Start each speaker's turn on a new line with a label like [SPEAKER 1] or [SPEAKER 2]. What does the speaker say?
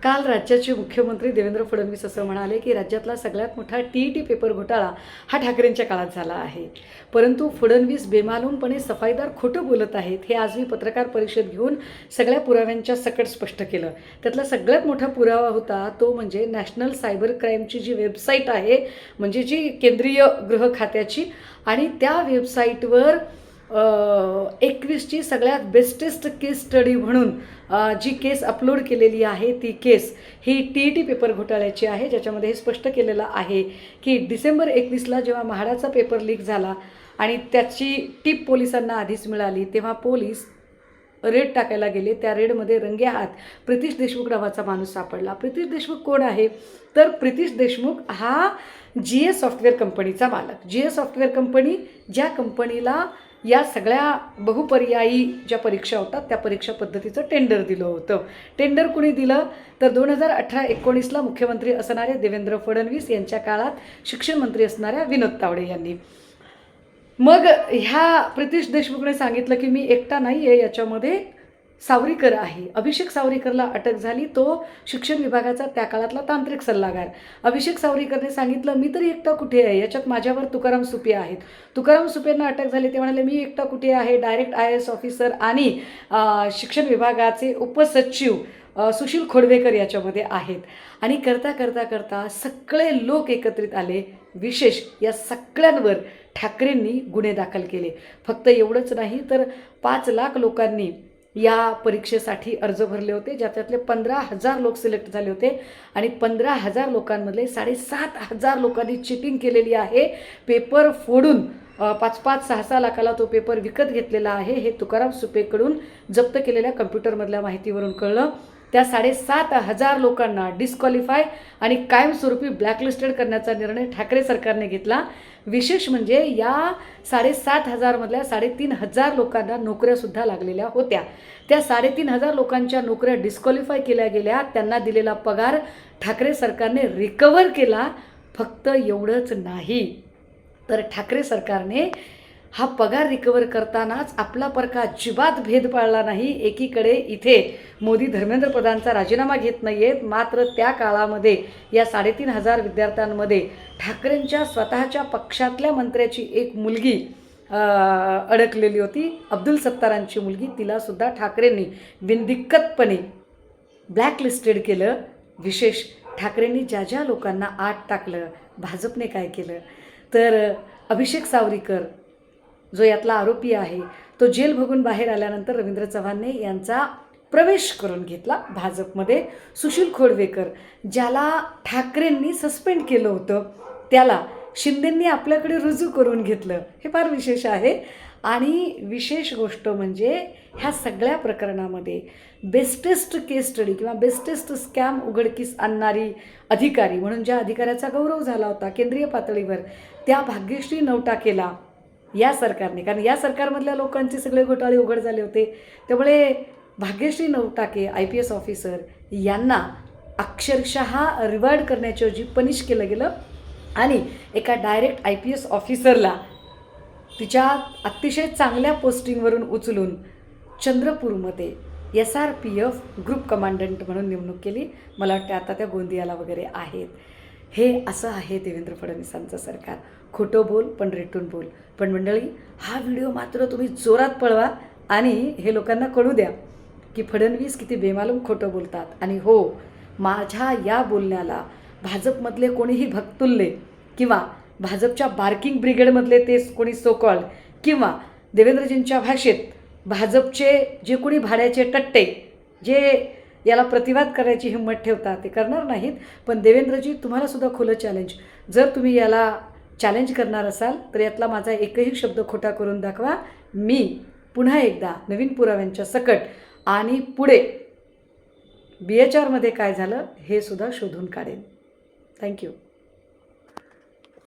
[SPEAKER 1] काल राज्याचे मुख्यमंत्री देवेंद्र फडणवीस असं म्हणाले की राज्यातला सगळ्यात मोठा टी पेपर घोटाळा हा ठाकरेंच्या काळात झाला आहे. परंतु फडणवीस बेमालूमपणे सफाईदार खोटं बोलत आहेत हे आज मी पत्रकार परिषद घेऊन सगळ्या पुराव्यांच्या सकट स्पष्ट केलं. त्यातला सगळ्यात मोठा पुरावा होता तो म्हणजे नॅशनल सायबर क्राईमची जी वेबसाईट आहे, म्हणजे जी केंद्रीय गृह खात्याची, आणि त्या वेबसाईटवर 21ची सगळ्यात बेस्टेस्ट केस स्टडी म्हणून जी केस अपलोड केलेली आहे ती केस ही पेपर घोटाळ्याची आहे, ज्याच्यामध्ये हे स्पष्ट केलेलं आहे की डिसेंबर 21ला जेव्हा म्हाडाचा पेपर लीक झाला आणि त्याची टीप पोलिसांना आधीच मिळाली, तेव्हा पोलीस रेड टाकायला गेले. त्या रेडमध्ये रंगेहात प्रितीश देशमुख नावाचा माणूस सापडला. प्रितीश देशमुख कोण आहे? तर प्रितीश देशमुख हा GA सॉफ्टवेअर कंपनीचा मालक. GA सॉफ्टवेअर कंपनी, ज्या कंपनीला या सगळ्या बहुपर्यायी ज्या परीक्षा होतात त्या परीक्षा पद्धतीचं टेंडर दिलं होतं. टेंडर कुणी दिलं? तर 2018-19ला मुख्यमंत्री असणाऱ्या देवेंद्र फडणवीस यांच्या काळात शिक्षण मंत्री असणाऱ्या विनोद तावडे यांनी. मग ह्या प्रितीश देशमुखने सांगितलं की मी एकटा नाही आहे, याच्यामध्ये सावरीकर आहे. अभिषेक सावरीकरला अटक झाली. तो शिक्षण विभागाचा त्या काळातला तांत्रिक सल्लागार. अभिषेक सावरीकरने सांगितलं मी तरी एकटा कुठे आहे, याच्यात माझ्यावर तुकाराम सुपे आहेत. तुकाराम सुपेंना अटक झाली. ते म्हणाले मी एकटा कुठे आहे, डायरेक्ट IAS ऑफिसर आणि शिक्षण विभागाचे उपसचिव सुशील खोडवेकर याच्यामध्ये आहेत. आणि करता करता करता सगळे लोक एकत्रित आले. विशेष या सगळ्यांवर ठाकरेंनी गुन्हे दाखल केले. फक्त एवढंच नाही तर 5 लाख लोकांनी या परीक्षेसाठी अर्ज भरले होते, ज्याच्यातले 15,000 लोक सिलेक्ट झाले होते आणि 15,000 लोकांमधले 7,500 लोकांनी चिटिंग केलेली आहे. पेपर फोडून 5-5, 6-6 लाखाला तो पेपर विकत घेतलेला आहे. हे तुकाराम सुपेकडून जप्त केलेल्या कम्प्युटरमधल्या माहितीवरून कळलं. त्या 7,500 लोकांना डिस्क्वालिफाय आणि कायमस्वरूपी ब्लॅकलिस्टेड करण्याचा निर्णय ठाकरे सरकारने घेतला. विशेष म्हणजे या 7,500 मधल्या 3,500 लोकांना नोकऱ्यासुद्धा लागलेल्या होत्या. त्या 3,500 लोकांच्या नोकऱ्या डिस्क्वालिफाय केल्या गेल्या. त्यांना दिलेला पगार ठाकरे सरकारने रिकवर केला. फक्त एवढंच नाही तर ठाकरे सरकारने हा पगार रिकवर करतानाच आपला परका अजिबात भेद पाळला नाही. एकीकडे इथे मोदी धर्मेंद्र प्रधानचा राजीनामा घेत नाही आहेत, मात्र त्या काळामध्ये या 3,500 विद्यार्थ्यांमध्ये ठाकरेंच्या स्वतःच्या पक्षातल्या मंत्र्याची एक मुलगी अडकलेली होती, अब्दुल सत्तारांची मुलगी. तिलासुद्धा ठाकरेंनी बिनदिक्कतपणे ब्लॅकलिस्टेड केलं. विशेष ठाकरेंनी ज्या ज्या लोकांना आत टाकलं, भाजपने काय केलं तर अभिषेक सावरीकर जो यातला आरोपी आहे तो जेल भोगून बाहेर आल्यानंतर रवींद्र चव्हाणने यांचा प्रवेश करून घेतला भाजपमध्ये. सुशील खोडवेकर ज्याला ठाकरेंनी सस्पेंड केलं होतं त्याला शिंदेंनी आपल्याकडे रुजू करून घेतलं. हे फार विशेष आहे. आणि विशेष गोष्ट म्हणजे ह्या सगळ्या प्रकरणामध्ये बेस्टेस्ट केस स्टडी किंवा बेस्टेस्ट स्कॅम उघडकीस आणणारी अधिकारी म्हणून ज्या अधिकाऱ्याचा गौरव झाला होता केंद्रीय पातळीवर, त्या भाग्यश्री नवटाकेला या सरकारने, कारण या सरकारमधल्या लोकांचे सगळे घोटाळे उघड झाले होते, त्यामुळे भाग्यश्री नवटाके IPS ऑफिसर यांना अक्षरशः रिवॉर्ड करण्याच्याऐवजी पनिश केलं गेलं आणि एका डायरेक्ट IPS ऑफिसरला तिच्या अतिशय चांगल्या पोस्टिंगवरून उचलून चंद्रपूरमध्ये SRPF ग्रुप कमांडंट म्हणून नेमणूक केली. मला वाटतं आता त्या गोंदियाला वगैरे आहेत. हे असं आहे देवेंद्र फडणवीसांचं सरकार. खोटं बोल पण रेटून बोल. पण मंडळी, हा व्हिडिओ मात्र तुम्ही जोरात पळवा आणि हे लोकांना कळू द्या की फडणवीस किती बेमालूम खोटं बोलतात. आणि हो, माझ्या या बोलण्याला भाजपमधले कोणीही भक्तुल्ले किंवा भाजपच्या बार्किंग ब्रिगेडमधले ते कोणी सोकॉल्ड किंवा देवेंद्रजींच्या भाषेत भाजपचे जे कोणी भाड्याचे टट्टे जे याला प्रतिवाद करायची हिंमत ठेवतात ते करणार नाहीत. पण देवेंद्रजी, तुम्हालासुद्धा खुलं चॅलेंज. जर तुम्ही याला चॅलेंज करणार असाल तर यातला माझा एकही शब्द खोटा करून दाखवा. मी पुन्हा एकदा नवीन पुराव्यांच्या सकट आणि पुढे BHRमध्ये काय झालं हे सुद्धा शोधून काढेन. थँक्यू.